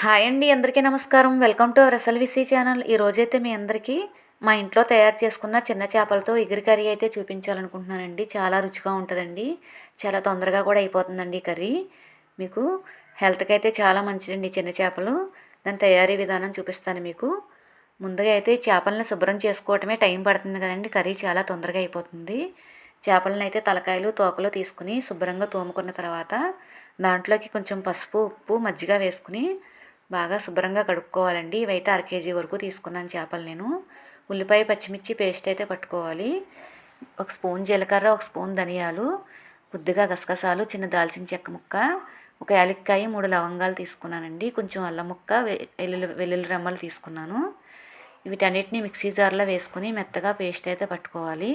Hi అండి, అందరికీ నమస్కారం. Welcome to our SLVC channel. ఈరోజైతే మీ అందరికీ మా ఇంట్లో తయారు చేసుకున్న చిన్న చేపలతో ఎగురు కర్రీ అయితే చూపించాలనుకుంటున్నానండి. చాలా రుచిగా ఉంటుందండి. చాలా తొందరగా కూడా అయిపోతుందండి ఈ కర్రీ. మీకు హెల్త్కి అయితే చాలా మంచిదండి చిన్న చేపలు. దాని తయారీ విధానం చూపిస్తాను మీకు. ముందుగా అయితే చేపలను శుభ్రం చేసుకోవటమే టైం పడుతుంది కదండి. కర్రీ చాలా తొందరగా అయిపోతుంది. చేపలను అయితే తలకాయలు తోకలు తీసుకుని శుభ్రంగా తోముకున్న తర్వాత దాంట్లోకి కొంచెం పసుపు, ఉప్పు, మజ్జిగ వేసుకుని బాగా శుభ్రంగా కడుక్కోవాలండి. ఇవైతే 1/2 కేజీ వరకు తీసుకున్నాను చేపలు నేను. ఉల్లిపాయ పచ్చిమిర్చి పేస్ట్ అయితే పట్టుకోవాలి. 1 స్పూన్ జీలకర్ర, 1 స్పూన్ ధనియాలు, కొద్దిగా గసగసాలు, చిన్న దాల్చిన చెక్క ముక్క, 1 యాలక్కాయ, 3 లవంగాలు తీసుకున్నానండి. కొంచెం అల్లం ముక్క, వెల్లుల్లి రెమ్మలు తీసుకున్నాను. వీటన్నిటిని మిక్సీ జార్లో వేసుకొని మెత్తగా పేస్ట్ అయితే పట్టుకోవాలి.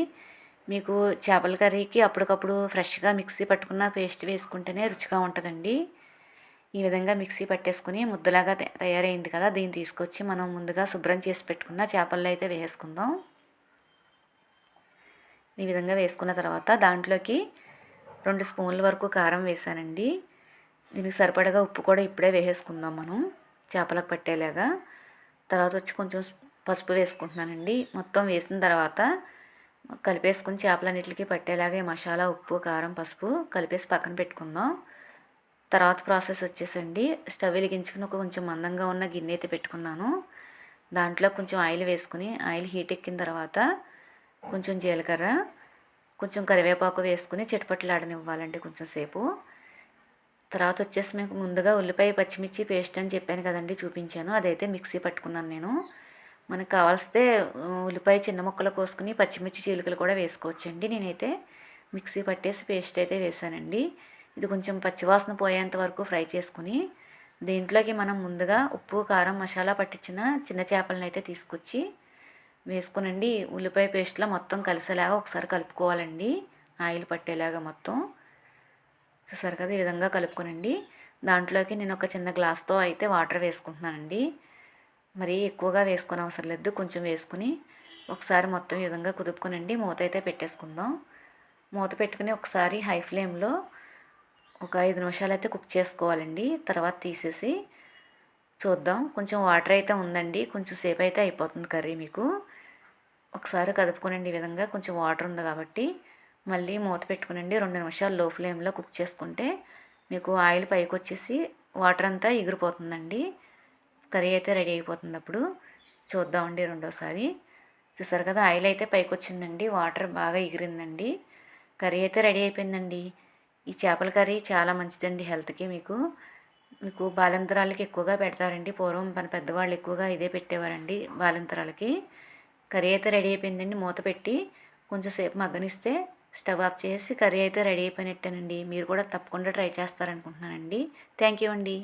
మీకు చేపల కర్రీకి అప్పటికప్పుడు ఫ్రెష్గా మిక్సీ పట్టుకున్న పేస్ట్ వేసుకుంటేనే రుచిగా ఉంటుందండి. ఈ విధంగా మిక్సీ పట్టేసుకుని ముద్దలాగా తయారైంది కదా, దీన్ని తీసుకొచ్చి మనం ముందుగా శుభ్రం చేసి పెట్టుకున్న చేపల్లో అయితే వేసుకుందాం. ఈ విధంగా వేసుకున్న తర్వాత దాంట్లోకి 2 స్పూన్ల వరకు కారం వేసానండి. దీనికి సరిపడగా ఉప్పు కూడా ఇప్పుడే వేసేసుకుందాం మనం చేపలకు పట్టేలాగా. తర్వాత వచ్చి కొంచెం పసుపు వేసుకుంటున్నానండి. మొత్తం వేసిన తర్వాత కలిపేసుకుని చేపలన్నిటికీ పట్టేలాగా మసాలా, ఉప్పు, కారం, పసుపు కలిపేసి పక్కన పెట్టుకుందాం. తర్వాత ప్రాసెస్ వచ్చేసండి, స్టవ్ వెలిగించుకుని కొంచెం మందంగా ఉన్న గిన్నె అయితే పెట్టుకున్నాను. దాంట్లో కొంచెం ఆయిల్ వేసుకుని ఆయిల్ హీట్ ఎక్కిన తర్వాత కొంచెం జీలకర్ర, కొంచెం కరివేపాకు వేసుకుని చిటపట్లాడనివ్వాలండి కొంచెం సేపు. తర్వాత వచ్చేసి మీకు ముందుగా ఉల్లిపాయ పచ్చిమిర్చి పేస్ట్ అని చెప్పాను కదండి, చూపించాను. అదైతే మిక్సీ పట్టుకున్నాను నేను. మనకు కావాల్స్తే ఉల్లిపాయ చిన్న ముక్కలు కోసుకుని పచ్చిమిర్చి చీలికలు కూడా వేసుకోవచ్చండి. నేనైతే మిక్సీ పట్టేసి పేస్ట్ అయితే వేసానండి. ఇది కొంచెం పచ్చివాసన పోయేంత వరకు ఫ్రై చేసుకుని దీంట్లోకి మనం ముందుగా ఉప్పు, కారం, మసాలా పట్టించిన చిన్న చేపలను అయితే తీసుకొచ్చి వేసుకునండి. ఉల్లిపాయ పేస్ట్లో మొత్తం కలిసేలాగా ఒకసారి కలుపుకోవాలండి. ఆయిల్ పట్టేలాగా మొత్తం చూసారు కదా, ఈ విధంగా కలుపుకోనండి. దాంట్లోకి నేను ఒక చిన్న గ్లాస్తో అయితే వాటర్ వేసుకుంటున్నానండి. మరీ ఎక్కువగా వేసుకొని అవసరం లేదు, కొంచెం వేసుకుని ఒకసారి మొత్తం ఈ విధంగా కుదుపుకునండి. మూత అయితే పెట్టేసుకుందాం. మూత పెట్టుకుని ఒకసారి హై ఫ్లేమ్లో ఒక 5 నిమిషాలు అయితే కుక్ చేసుకోవాలండి. తర్వాత తీసేసి చూద్దాం. కొంచెం వాటర్ అయితే ఉందండి, కొంచెం సేపు అయితే అయిపోతుంది కర్రీ మీకు. ఒకసారి కదుపుకోనండి. ఈ విధంగా కొంచెం వాటర్ ఉంది కాబట్టి మళ్ళీ మూత పెట్టుకునండి. 2 నిమిషాలు లో ఫ్లేమ్లో కుక్ చేసుకుంటే మీకు ఆయిల్ పైకి వచ్చేసి వాటర్ అంతా ఎగిరిపోతుందండి. కర్రీ అయితే రెడీ అయిపోతుంది. అప్పుడు చూద్దామండి రెండోసారి. చూసారు కదా, ఆయిల్ అయితే పైకి వచ్చిందండి, వాటర్ బాగా ఎగిరిందండి. కర్రీ అయితే రెడీ అయిపోయిందండి. ఈ చేపల కర్రీ చాలా మంచిదండి హెల్త్కి. మీకు బాలింతరాలకి ఎక్కువగా పెడతారండి. పూర్వం మన పెద్దవాళ్ళు ఎక్కువగా ఇదే పెట్టేవారండి బాలింతరాలకి. కర్రీ అయితే రెడీ అయిపోయిందండి. మూత పెట్టి కొంచెం సేపు మగ్గనిస్తే స్టవ్ ఆఫ్ చేసి కర్రీ అయితే రెడీ అయిపోయినట్టేనండి. మీరు కూడా తప్పకుండా ట్రై చేస్తారనుకుంటున్నానండి. థ్యాంక్ యూ అండి.